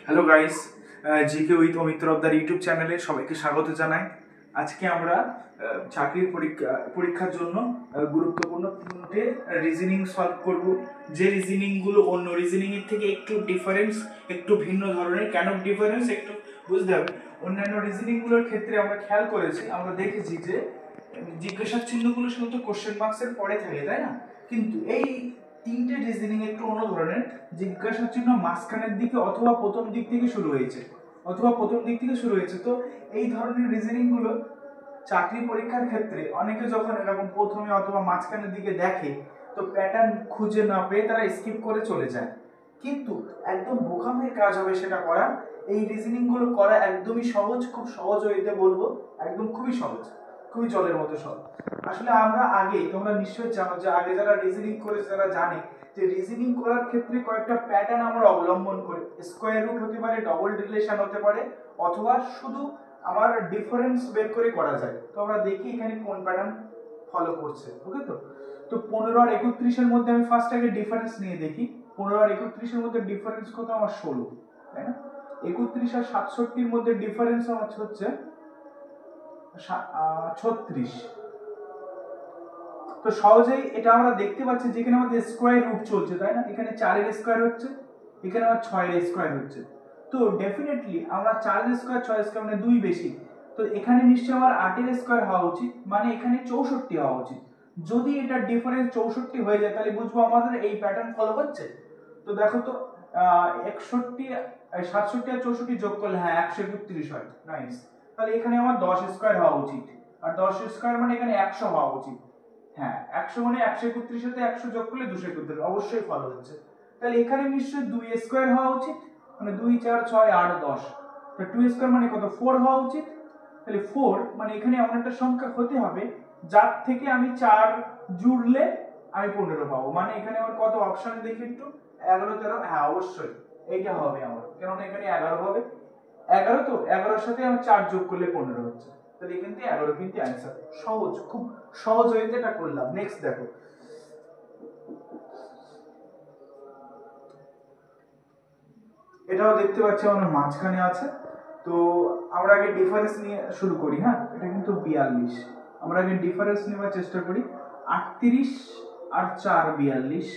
Hello guys, GK with অমিত্রবদার YouTube চ্যানেলে সবাইকে স্বাগত জানাই। আজকে আমরা চাকরির পরীক্ষার জন্য গুরুত্বপূর্ণ তিনটে রিজনিং সলভ করব। যে রিজনিংগুলো অন্য রিজনিংয়ের থেকে একটু ডিফারেন্স, একটু ভিন্ন ধরনের। কেন ডিফারেন্স একটু বুঝতে হবে। অন্যান্য রিজনিংগুলোর ক্ষেত্রে আমরা খেয়াল করেছি, আমরা দেখেছি যে জিজ্ঞাসার চিহ্নগুলো শুধু কোশ্চেন মার্কসের পরে থাকে, তাই না? কিন্তু এই তিনটে রিজনিং একটু অন্য ধরনের। জিজ্ঞাসার চিহ্ন মাঝখানের দিকে অথবা প্রথম দিক থেকে শুরু হয়েছে। তো এই ধরনের রিজনিং গুলো চাকরি পরীক্ষার ক্ষেত্রে অনেকে যখন এরকম প্রথমে অথবা মাঝখানের দিকে দেখে, তো প্যাটার্ন খুঁজে না পেয়ে তারা স্কিপ করে চলে যায়। কিন্তু একদম বোকামের কাজ হবে সেটা করা। এই রিজনিং গুলো করা একদমই সহজ, খুব সহজ হইতে বলবো, একদম খুবই সহজ, খুবই জলের মতো সহজ। আসলে আমরা আগে, তোমরা নিশ্চয়ই জানো যে আগে যারা রিজনিং করেছে তারা জানে যে রিজনিং করার ক্ষেত্রে কয়েকটা প্যাটার্ন আমরা অবলম্বন করি। স্কোয়ার রুট হতে পারে, ডবল রিলেশন হতে পারে, অথবা শুধু আমার ডিফারেন্স বের করে করা যায়। তো আমরা দেখি এখানে কোন প্যাটার্ন ফলো করছে। ওকে, তো 15 আর 31 এর মধ্যে আমি ফার্স্ট আগে ডিফারেন্স নিয়ে দেখি। 15 আর 31 এর মধ্যে ডিফারেন্স কত? আমার 16, তাই না? 31 আর 67 এর মধ্যে ডিফারেন্স আমার হচ্ছে 36। তো সহজেই এটা আমরা দেখতে পাচ্ছি যেখানে আমাদের স্কোয়ার রুট চলছে, তাই না? এখানে 4 এর স্কোয়ার হচ্ছে, এখানে আবার 6 এর স্কোয়ার হচ্ছে। তো ডেফিনেটলি আমরা 4 এর স্কোয়ার 6 এর স্কোয়ার মানে 2 বেশি। তো এখানে নিশ্চয়ই আমার 8 এর স্কোয়ার হওয়া উচিত, মানে এখানে 64 হওয়া উচিত। যদি এটা ডিফারেন্স 64 হয়ে যায় তাহলে বুঝবো আমাদের এই প্যাটার্ন ফলো হচ্ছে। তো দেখো তো 61 67 আর 64 যোগ করলে হ্যাঁ 131 হয়। নাইস। তাহলে এখানে আমার 10 স্কোয়ার হওয়া উচিত, আর 10 স্কোয়ার মানে এখানে 100 হওয়া উচিত। হ্যাঁ 100 মানে 131 সাথে 100 যোগ করলে 231, অবশ্যই ফলো হচ্ছে। তাহলে এখানে নিশ্চয়ই 2 স্কয়ার হওয়া উচিত, মানে 2 4 6 8 10। তো 2 স্কয়ার মানে কত? 4 হওয়া উচিত। তাহলে 4 মানে এখানে এমন একটা সংখ্যা হতে হবে যার থেকে আমি 4 জুড়লে আমি 15 পাবো। মানে এখানে আমার কত অপশন দেখি একটু, 11 13। হ্যাঁ অবশ্যই এইটা হবে আমার, কারণ এখানে 11 হবে। 11, তো 11 এর সাথে আমি 4 যোগ করলে 15 হচ্ছে। তাহলে কিন্তু 11 কিন্তু অ্যানসার। সহজ, খুব সহজ হয়ে এটা করলাম। নেক্সট দেখো, এটাও দেখতে পাচ্ছি আমরা মাঝখানে আছে। তো আমরা আগে ডিফারেন্স নিয়ে শুরু করি। হ্যাঁ এটা কিন্তু 42। আমরা আগে ডিফারেন্স নেওয়ার চেষ্টা করি। 38 আর 4 42,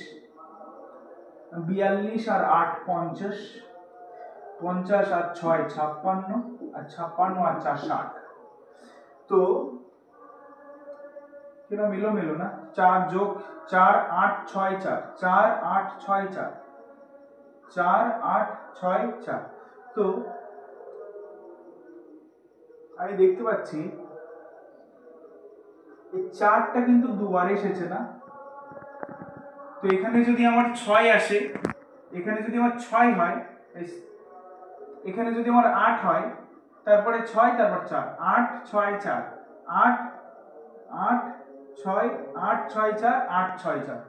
42 আর 8 50, 50 আর 6 56, আর 56 আর 4 60। তো কিনা মিলো না, 4 যোগ 4 8 6 4, 4 8 6 4, 4 8 6 4। তো আমি দেখতে পাচ্ছি এই 4টা কিন্তু দুবার এসেছে না। তো এখানে যদি আমার 6 আসে, এখানে যদি আমার 6 হয়, এখানে যদি আমার 8 হয়, তারপরে 6 তারপর 4, 8 6 4, 8 8 6 8 6 4 8 6 4।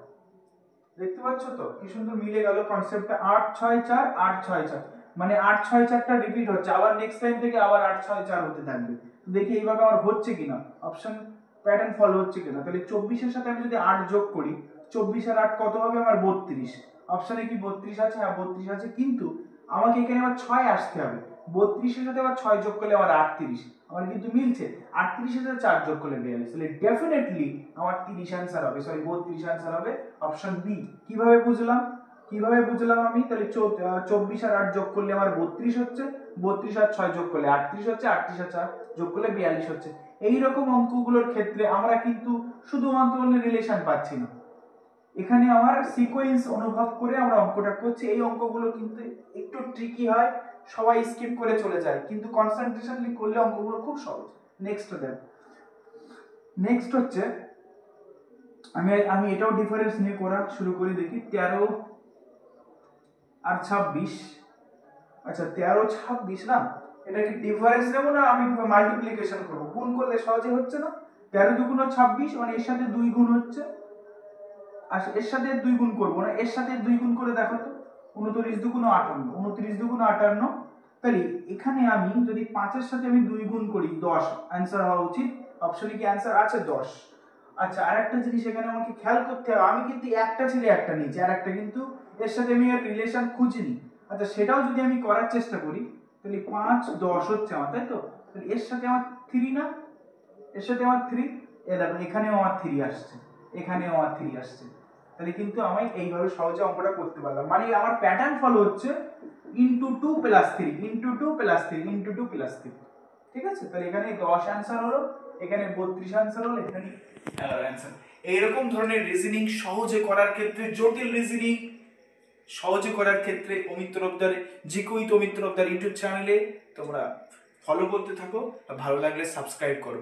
দেখতে পাচ্ছ তো কি সুন্দর মিলে গেল কনসেপ্টটা। 8 6 4 8 6 4, মানে 8 6 4টা রিপিট হচ্ছে, আবার নেক্সট টাইম থেকে আবার 8 6 4 হতে থাকবে। দেখি এইভাবে আমার হচ্ছে কিনা, অপশন প্যাটার্ন ফলো হচ্ছে কিনা। তাহলে 24 এর সাথে আমি যদি 8 যোগ করি, 24 আর 8 কত হবে? আমার 32। অপশনে কি 32 আছে? হ্যাঁ 32 আছে, কিন্তু আমাকে এখানে আবার 6 আসতে হবে। 32 এর সাথে আবার 6 যোগ করলে আমার 38, আমার কিন্তু মিলছে। 38 এর সাথে 4 যোগ করলে 42, তাহলে ডেফিনেটলি আমার 30 आंसर হবে, সরি 32 आंसर হবে অপশন বি। কিভাবে বুঝলাম আমি? তাহলে 24 আর 8 যোগ করলে আমার 32 হচ্ছে, 32 আর 6 যোগ করলে 38 হচ্ছে, 38 আর 4 যোগ করলে 42 হচ্ছে। এই রকম অঙ্কগুলোর ক্ষেত্রে আমরা কিন্তু শুধুমাত্র রিলেশন পাচ্ছি না, এখানে আমার সিকোয়েন্স অনুভব করে আমরা অঙ্কটা করছি। এই অঙ্কগুলো কিন্তু একটু ট্রিকি হয়, সবাই স্কিপ করে চলে যায়, কিন্তু কনসেন্ট্রেশনলি করলে অঙ্কগুলো খুব সহজ। নেক্সট দেন, নেক্সট হচ্ছে আমি এটাও ডিফারেন্স নিয়ে করা শুরু করি। দেখি 13 আর 26। আচ্ছা 13 26 না, এটা কি ডিফারেন্স নেব না আমি মাল্টিপ্লিকেশন করব? গুণ করলে সহজে হচ্ছে না। 13 দুগুণ 26, মানে এর সাথে 2 গুণ হচ্ছে। আর এর সাথে 2 গুণ করব না, এর সাথে 2 গুণ করে দেখো তো। 29 দুগুণ 58, 29 দুগুণ 58। তাহলে এখানে আমি যদি 5 এর সাথে আমি 2 গুণ করি 10, आंसर হওয়া উচিত। অপশনে কি आंसर আছে? 10। আচ্ছা আরেকটা জিনিস এখানে আমাকে খেয়াল করতে হবে, আমি কিন্তু একটা ছেড়ে একটা নিয়েছি, আর একটা কিন্তু এর সাথে আমি এর রিলেশন খুঁজিনি। আচ্ছা সেটাও যদি আমি করার চেষ্টা করি তাহলে 5 10 হচ্ছে আমার, তাই তো? তাহলে এর সাথে আমার 3 না, এর সাথে আমার 3, দেখো এখানেও আমার 3 আসছে, এখানেও আমার 3 আসছে। তাহলে কিন্তু আমি এইভাবে সহজে অঙ্কটা করতে পারলাম। মানে আমার প্যাটার্ন ফলো হচ্ছে into 2 plus 3 into 2 plus 3 into 2 plus 3। ঠিক আছে? তাহলে এখানে 10 অ্যানসার হলো, এখানে 32 অ্যানসার হলো, এখানে 11 অ্যানসার। এইরকম ধরনের রিজনিং সহজে করার ক্ষেত্রে, জটিল রিজনিং সহজে করার ক্ষেত্রে Amit Tarafdar GK with Amit Tarafdar YouTube চ্যানেলে তোমরা ফলো করতে থাকো, ভালো লাগলে সাবস্ক্রাইব করো।